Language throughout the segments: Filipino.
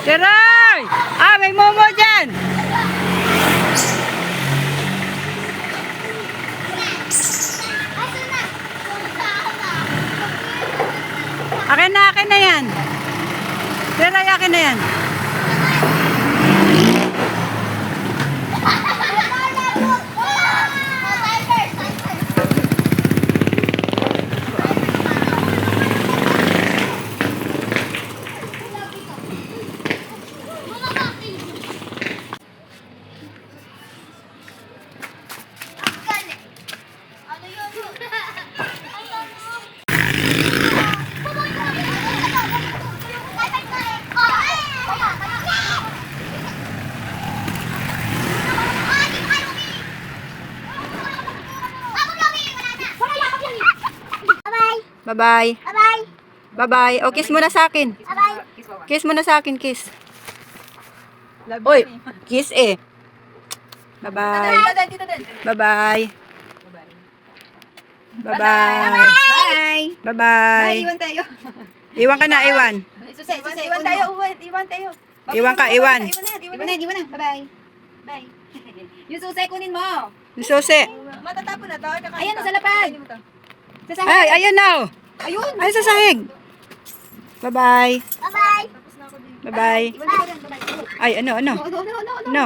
Teroy! Ah, may momo dyan! Akin na yan. Teroy, akin na yan. Bye-bye. Bye-bye. Bye-bye. O, kiss muna sa akin. Bye-bye. Kiss muna sa akin, kiss. Uy, kiss eh. Bye-bye. Bye-bye. Bye-bye. Bye. Bye-bye. Iwan tayo. Iwan ka na, iwan. Iwan tayo. Iwan tayo. Iwan ka, iwan. Iwan na. Bye-bye. Bye. Yung susay kunin mo. Yung susi. Matatapon na to. Ayan na sa lapad. Sa sahig. Ay, ayun na. Ayun. Ay, sa sahig. Bye-bye. Bye-bye. Bye-bye. Iwan tayo dyan. Bye-bye. Ay, ano? No. No.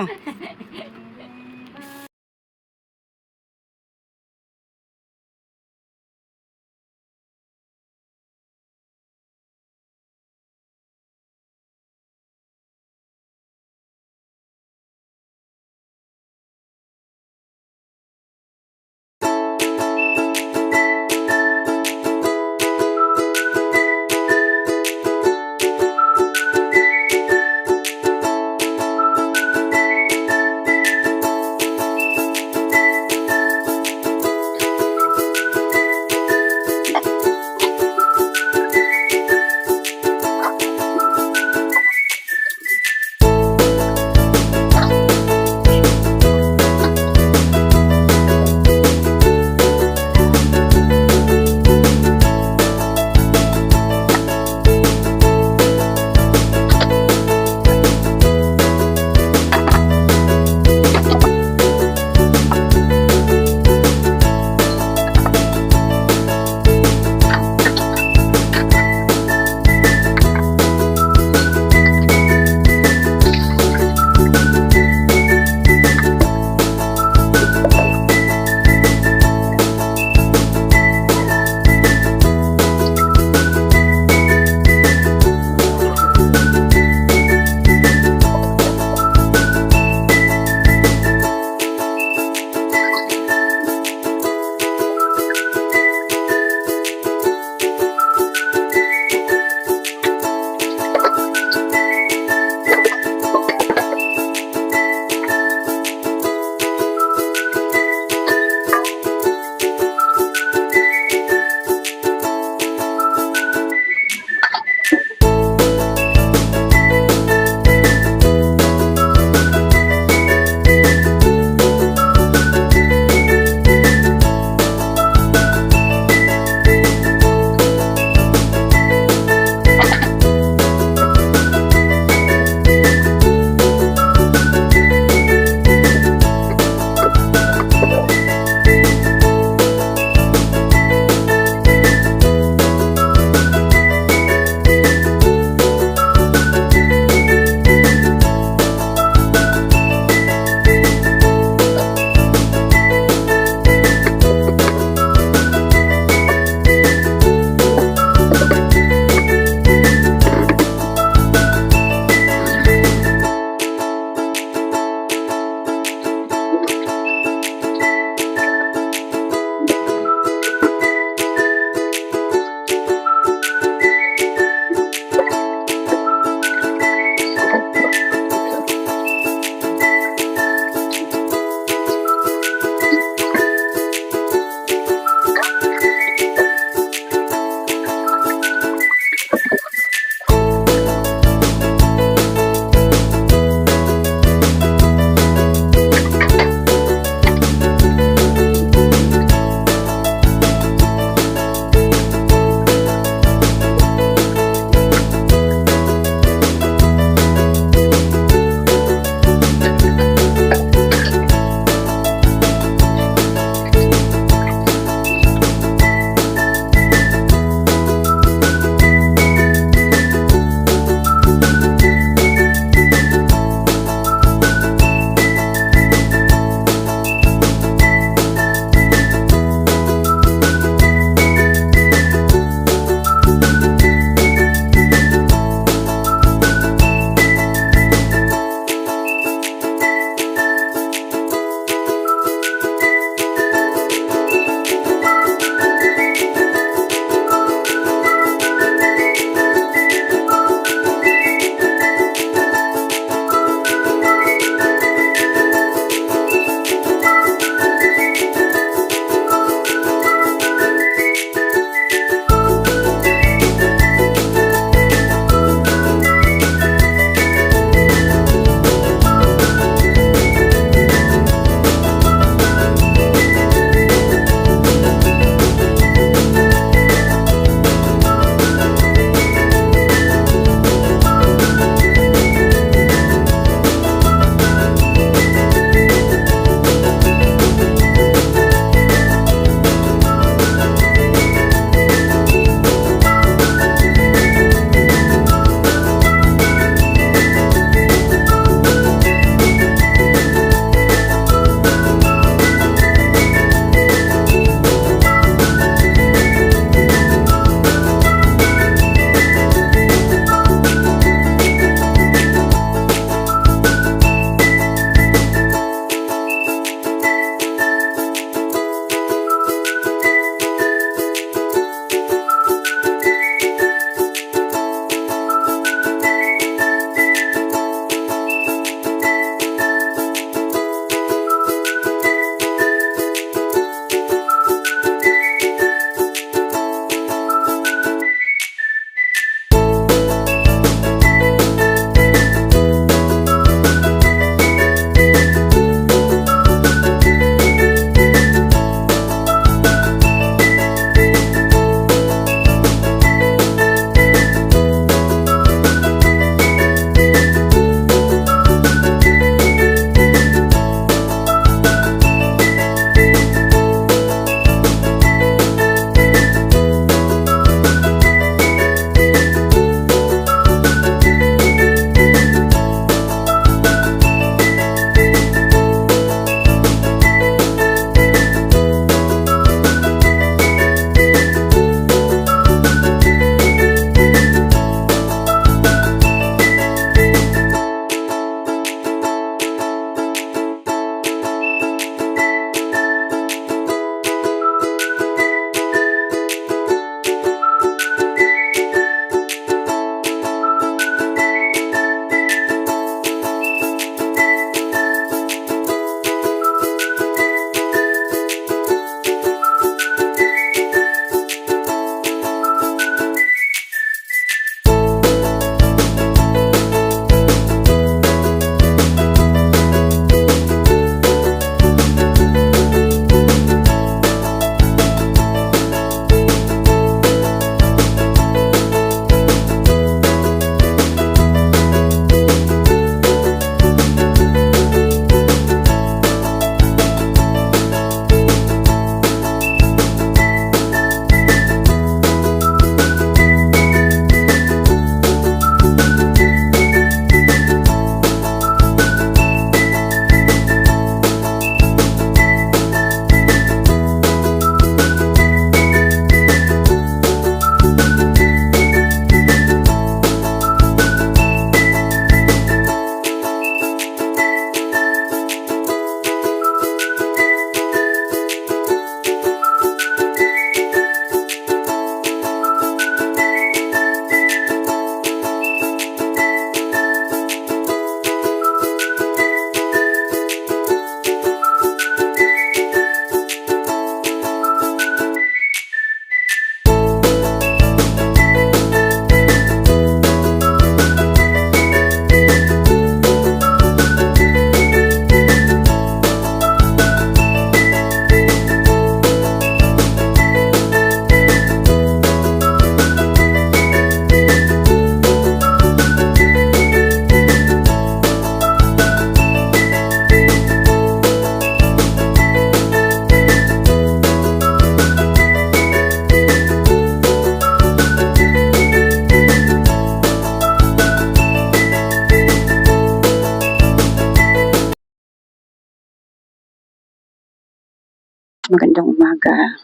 Magandang umaga.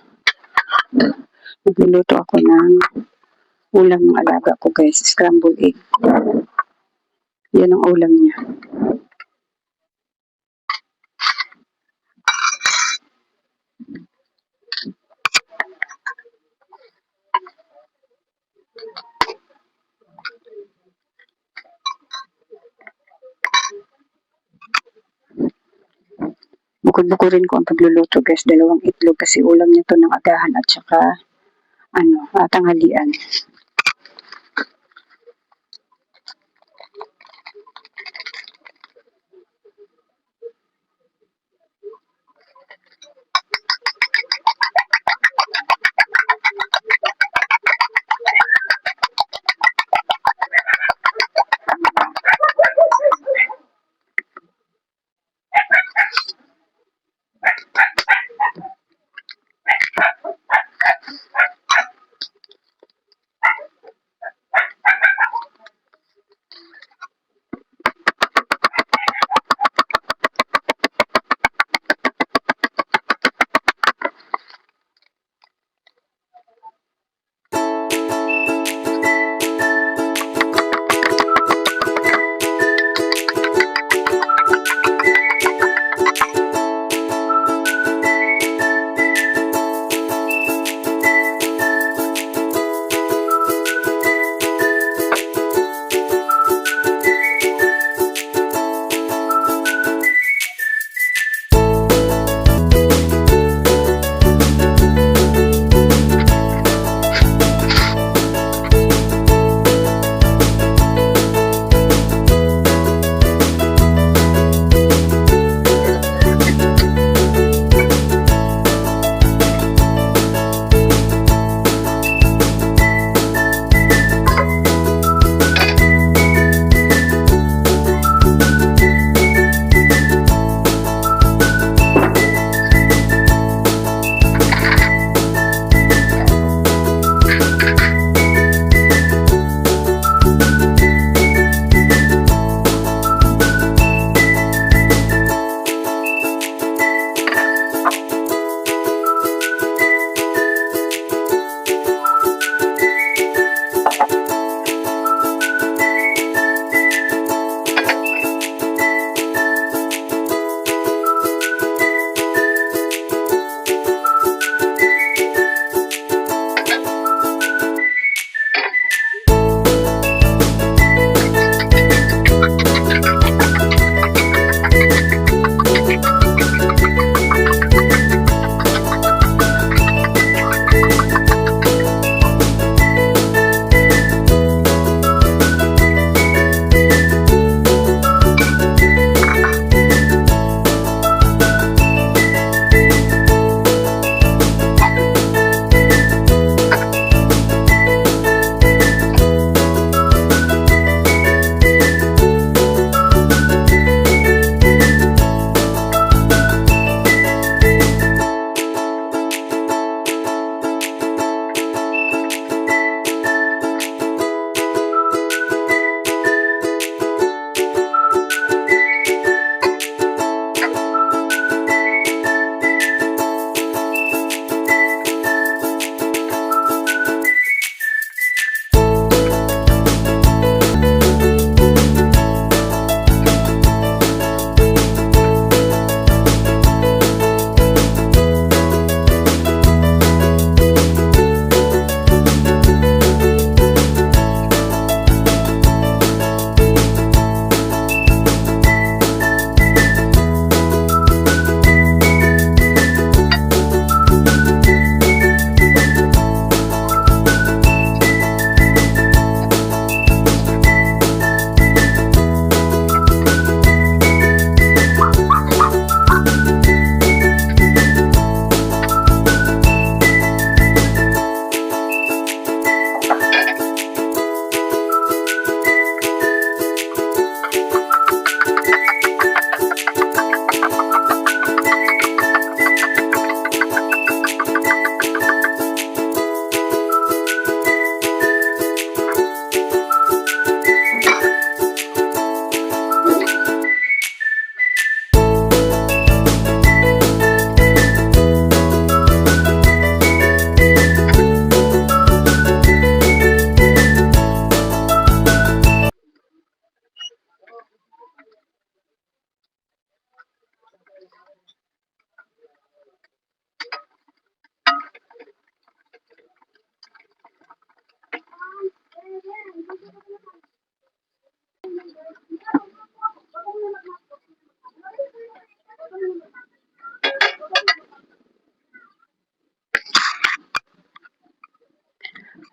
Magluluto ako ng ulam ng alaga ko guys, scrambled egg. Yan ang ulam niya. Bukod-bukurin ko ang pagluluto guys, 2 itlog kasi ulam niya to ng agahan at saka tanghalian.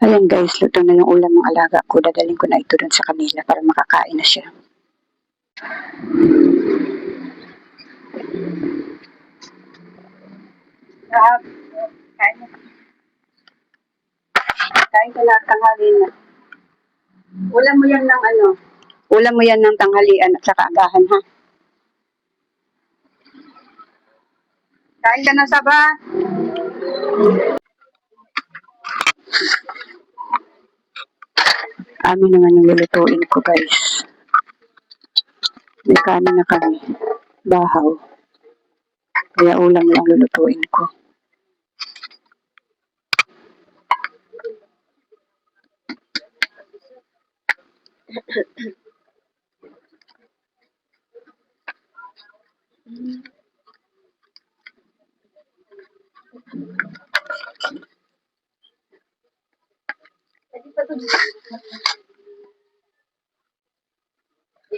Ayan guys, luto na yung ulam ng alaga ko. Dadalhin ko na ito dun sa kanila para makakain na siya. Kain na. Kain ka na tanghali na. Ulam mo yan ng ano? Ulam mo yan ng tanghalian at saka agahan ha. Kain ka na Saba. Amin naman yung lulutuin ko guys. May kanin na kami. Bahaw. Kaya ulam lang lulutuin ko.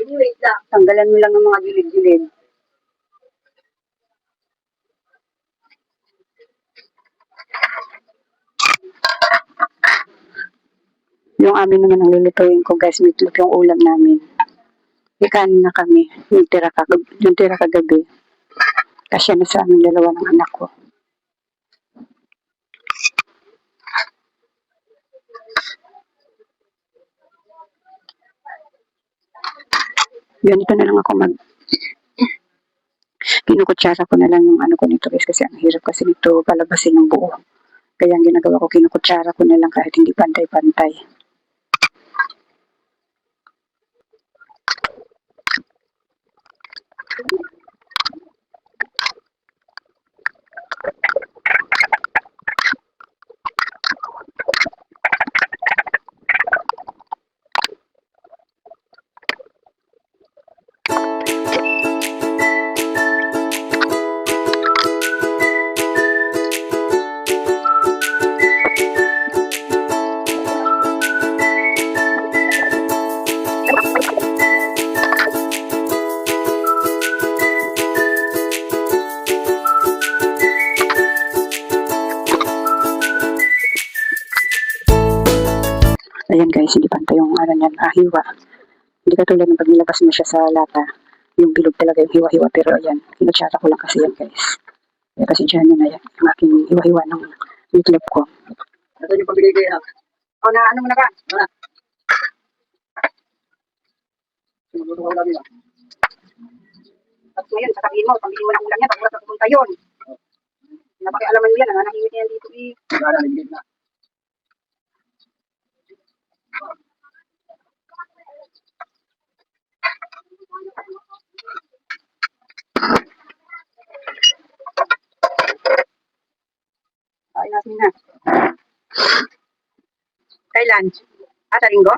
Wait lang. Tanggalan mo lang ng mga gilid-gilid. Yung amin naman ang lulutuin ko guys, meatloaf yung ulam namin. May kanin na kami, yung tira kagabi. Kasya na sa amin dalawa ng anak ko. Ganito na lang ako kinukutsara ko na lang yung ano ko nito guys kasi ang hirap kasi nito palabasin ng buo. Kaya ang ginagawa ko, kinukutsara ko na lang kahit hindi pantay-pantay. Ayan guys, hindi pantay yung ano niyan, hiwa. Hindi katulad ng pag nilabas mo siya sa lata. Yung bilog talaga yung hiwa-hiwa. Pero ayan, kinutsara ko lang kasi yan guys. Kaya kasi dyan yun na yan, yung aking hiwa-hiwa ng meatloaf ko. Ito yung pabigay ko yan. O na, ano mo na ba? Wala. Sinubuto ko lang nila. At ngayon, sasabihin mo ng ulam niya, pag wala sa pupunta yun. Napakialaman mo yan, nanahimik yan dito eh. Wala na, hindi na. Ay, nasin na. Kailan? Sa linggo?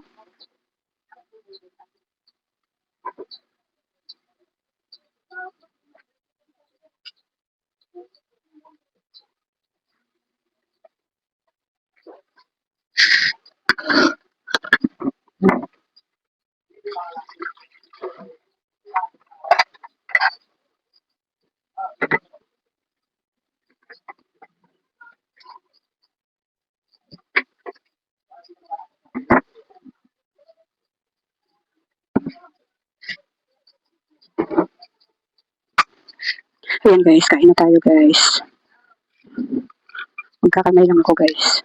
Ayan guys, kain na tayo guys. Magkakamay lang ako guys.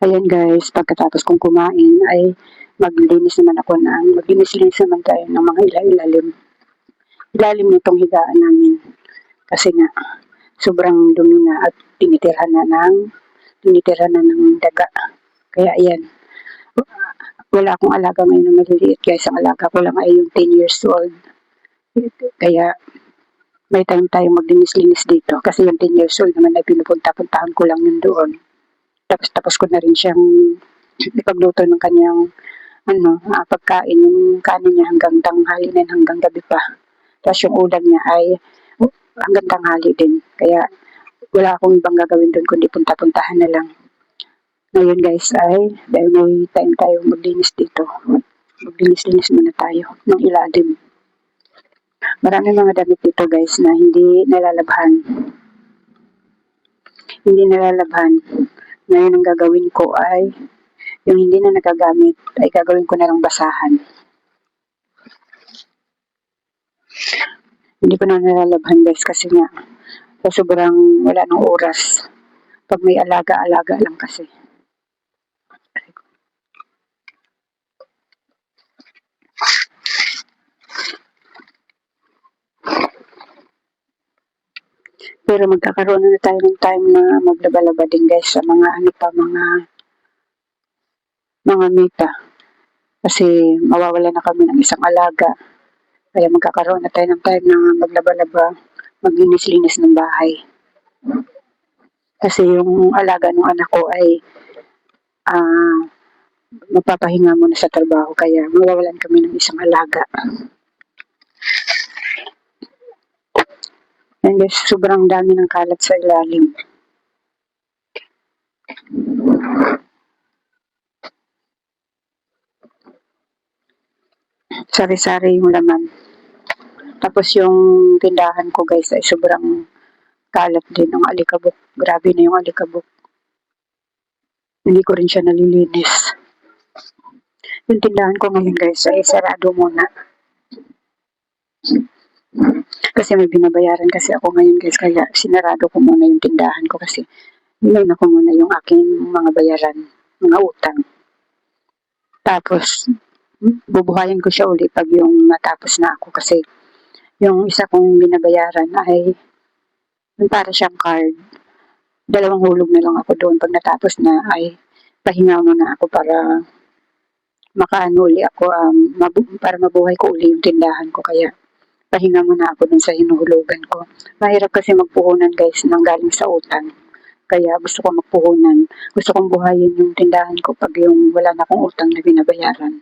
Ayan guys, pagkatapos kong kumain ay maglinis naman tayo ng mga ilalim nitong higaan namin. Kasi nga, sobrang dumi na at tinitira na ng daga. Kaya ayan, wala akong alaga ngayon na maliliit guys. Ang alaga ko lang ay yung 10 years old. Kaya may time tayong maglinis-linis dito. Kasi yung 10 years old naman ay pinupunta-puntahan ko lang yun doon. Tapos ko na rin siyang ipagluto ng kanyang pagkain, yung kanin niya hanggang tanghali na hanggang gabi pa. Tapos yung ulam niya ay hanggang tanghali din. Kaya wala akong ibang gagawin doon kundi punta-puntahan na lang. Ngayon guys ay dahil may time tayo maglinis dito. Maglinis-linis muna tayo ng ilalim. Marami mga damit dito guys na hindi nalalabhan. Ngayon ang gagawin ko ay yung hindi na nagagamit ay gagawin ko na lang basahan. Hindi ko na nalalabhan guys kasi nga sobrang wala ng oras. Pag may alaga-alaga lang kasi. Pero magkakaroon na tayo ng time na maglaba-laba din guys sa mga mga mita. Kasi mawawala na kami ng isang alaga. Kaya magkakaroon na tayo ng time na maglaba-laba, maglinis-linis ng bahay. Kasi yung alaga ng anak ko ay mapapahinga muna sa trabaho. Kaya mawawalan kami ng isang alaga. And guys, sobrang dami ng kalat sa ilalim. Sari-sari yung laman. Tapos yung tindahan ko guys ay sobrang kalat din ng alikabok. Grabe na yung alikabok. Hindi ko rin siya nalilinis. Yung tindahan ko ngayon guys ay sarado muna. Kasi may binabayaran kasi ako ngayon guys. Kaya sinarado ko muna yung tindahan ko kasi nilay na ko muna yung aking mga bayaran, mga utang. Tapos bubuhayin ko siya uli pag yung matapos na ako kasi yung isa kong binabayaran ay para siyang card. 2 hulog na lang ako doon. Pag natapos na ay pahinga muna ako para makaano uli ako, para mabuhay ko uli yung tindahan ko. Kaya pahinga muna ako dun sa hinuhulugan ko. Mahirap kasi magpuhunan guys nang galing sa utang. Kaya gusto ko magpuhunan. Gusto kong buhayin yung tindahan ko pag yung wala na akong utang na binabayaran.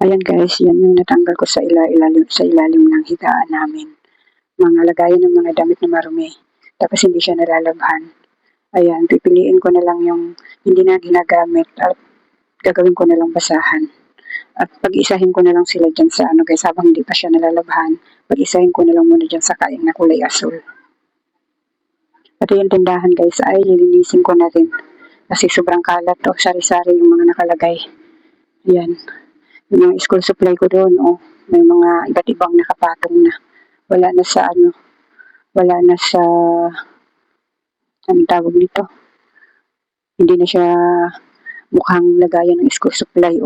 Ayan guys, yan yung natanggal ko sa ilalim ng higaan namin. Mga lagayan ng mga damit na marumi. Tapos hindi siya nalalabhan. Ayan, pipiliin ko na lang yung hindi na ginagamit at gagawin ko na lang basahan. At pag-isahin ko na lang sila dyan sa guys, habang hindi pa siya nalalabhan, pag-isahin ko na lang muna dyan sa kaing na kulay asul. Pati yung tindahan guys ay lilinisin ko na rin. Kasi sobrang kalat o sari-sari yung mga nakalagay. Ayan. Yung mga school supply ko doon, may mga iba't ibang nakapatong na. Wala na sa anong tawag nito? Hindi na siya mukhang lagayan ng school supply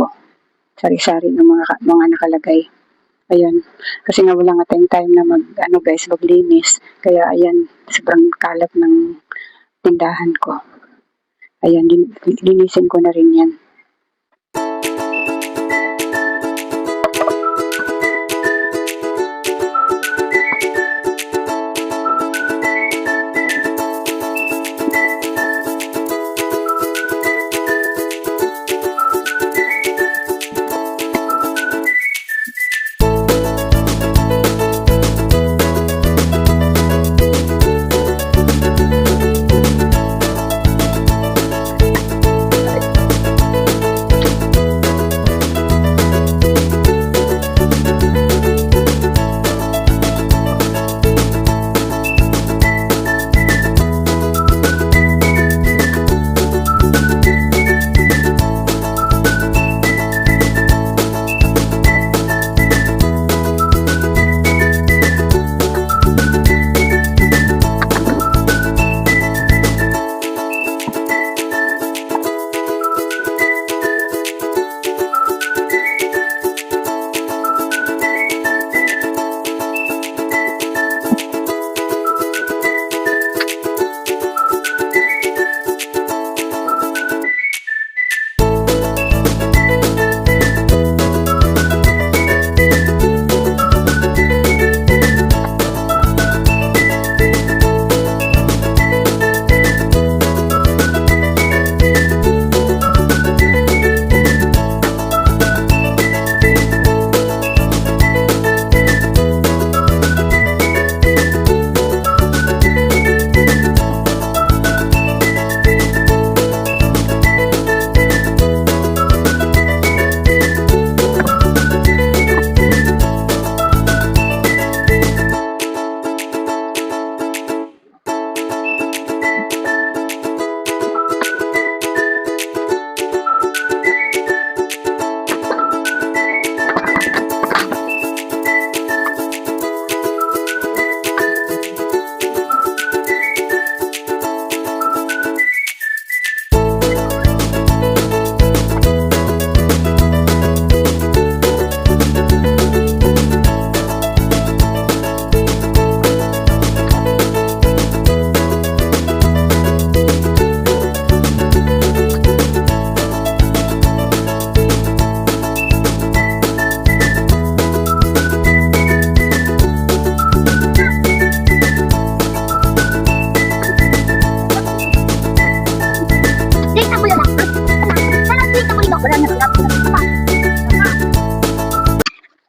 sari-sari ng mga nakalagay. Ayan. Kasi nga wala nga tayong time na maglinis. Kaya ayan, sobrang kalat ng tindahan ko. Ayan, linisin ko na rin yan.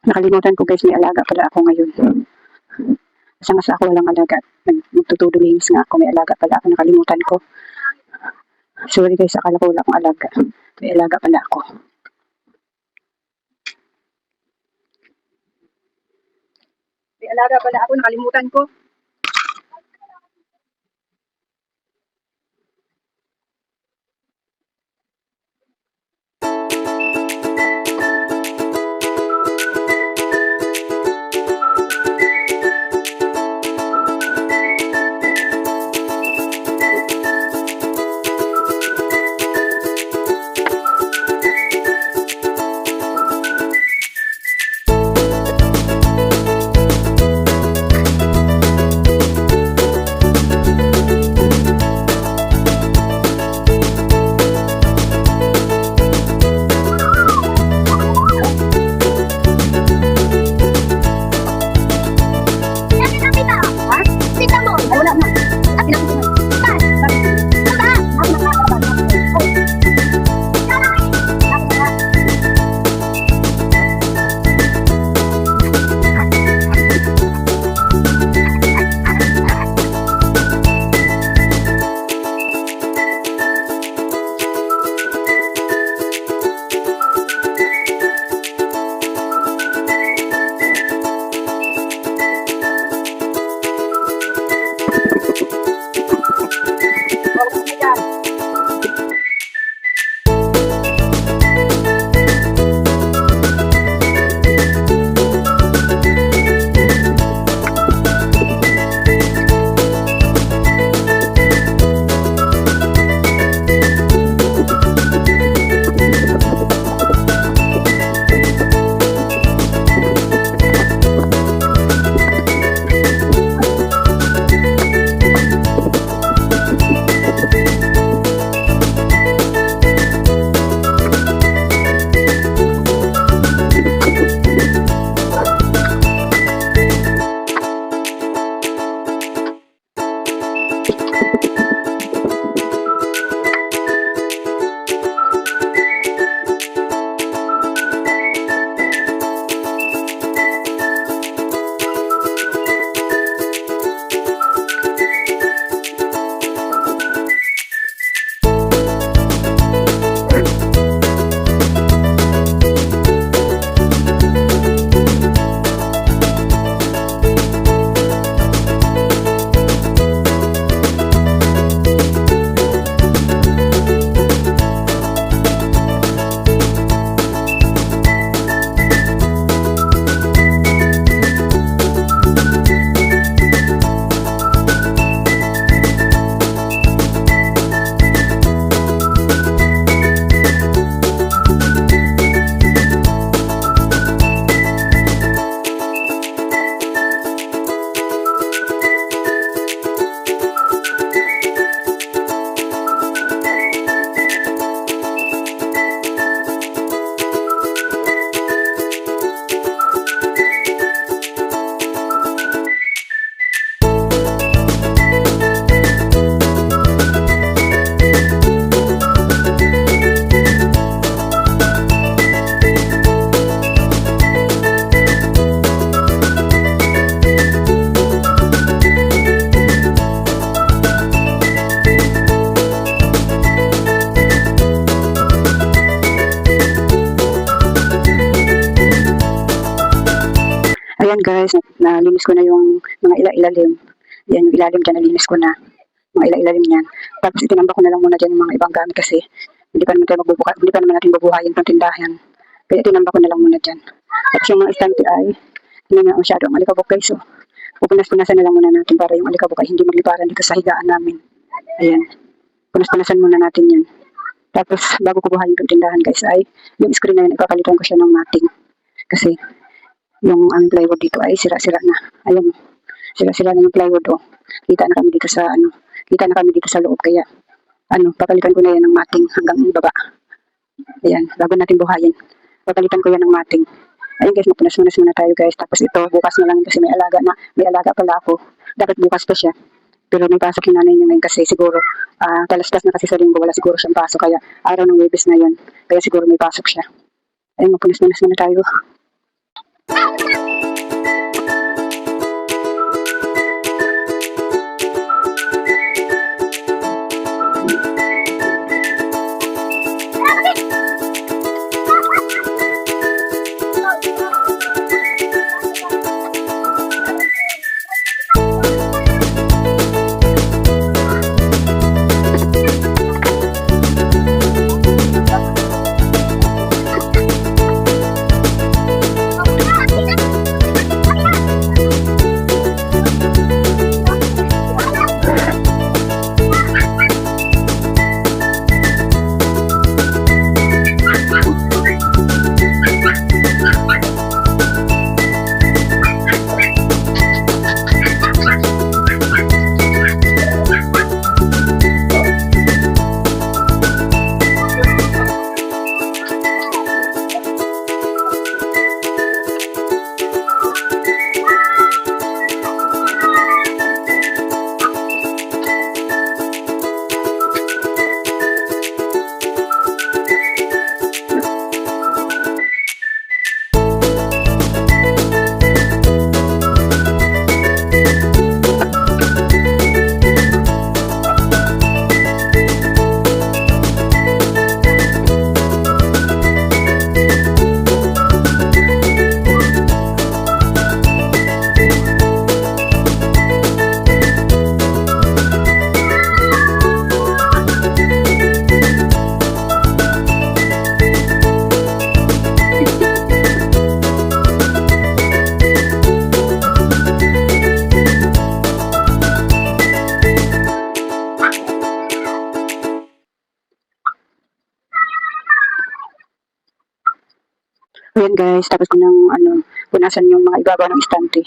Nakalimutan ko guys, may alaga pala ako ngayon. Kasi nga sa ako walang alaga. Nagtutudo linis nga ako, may alaga pala ako, nakalimutan ko. Sorry guys, akala ko wala akong alaga. May alaga pala ako. May alaga pala ako, nakalimutan ko. Ayan guys, nalinis ko na yung mga ilalim. Yan yung ilalim dyan, nalinis ko na. Mga ilalim niyan. Tapos itinambak ko na lang muna dyan yung mga ibang gamit kasi hindi pa naman tayo magbubuka, hindi pa naman natin bubuhayin itong tindahan. Kaya itinambak ko na lang muna dyan. At yung mga estante ay hindi na masyado ang alikabok guys. So, pupunas-punasan na lang muna natin para yung alikabok ay hindi magliparan dito sa higaan namin. Ayan. Punas-punasan muna natin yan. Tapos, bago ko buhayin itong tindahan guys ay, yung screen na yun, ipapalitan ko siya ng matting. Kasi, yung ang plywood dito ay sira-sira na. Ayan. Sira-sira na yung plywood oh. Kita na kami dito sa loob. Kaya, papalitan ko na yan ng matting hanggang baba. Ayan, bago natin buhayin. Papalitan ko yan ng matting. Ayun guys, magpunas-punas muna tayo guys. Tapos ito, bukas na lang kasi may alaga pala ako. Dapat bukas pa siya. Pero may pasok yung nanay niya ngayon kasi siguro, talas-tas na kasi sa linggo, wala siguro siyang pasok. Kaya araw ng Huwebes na yun. Kaya siguro may pasok siya. Ayun, magpunas-punas muna tayo. Ayan guys, tapos ko nang punasan yung mga ibabaw ng istante.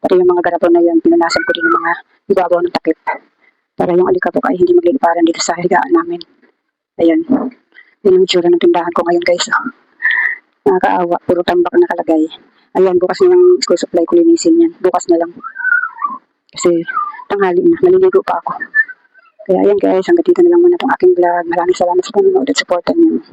Pati yung mga garapo na yan, pinunasan ko din yung mga ibabaw ng takip. Para yung alikabok ay hindi magliliparan dito sa higaan namin. Ayan. Yun yung itsura ng tindahan ko ngayon guys. Nakakaawa, puro tambak na nakalagay. Ayan, bukas na yung school supply ko linisin yan. Bukas na lang. Kasi tanghali na, naliligo pa ako. Kaya ayan guys, hanggang dito na lang muna itong aking vlog. Maraming salamat sa panonood at supportan niyo.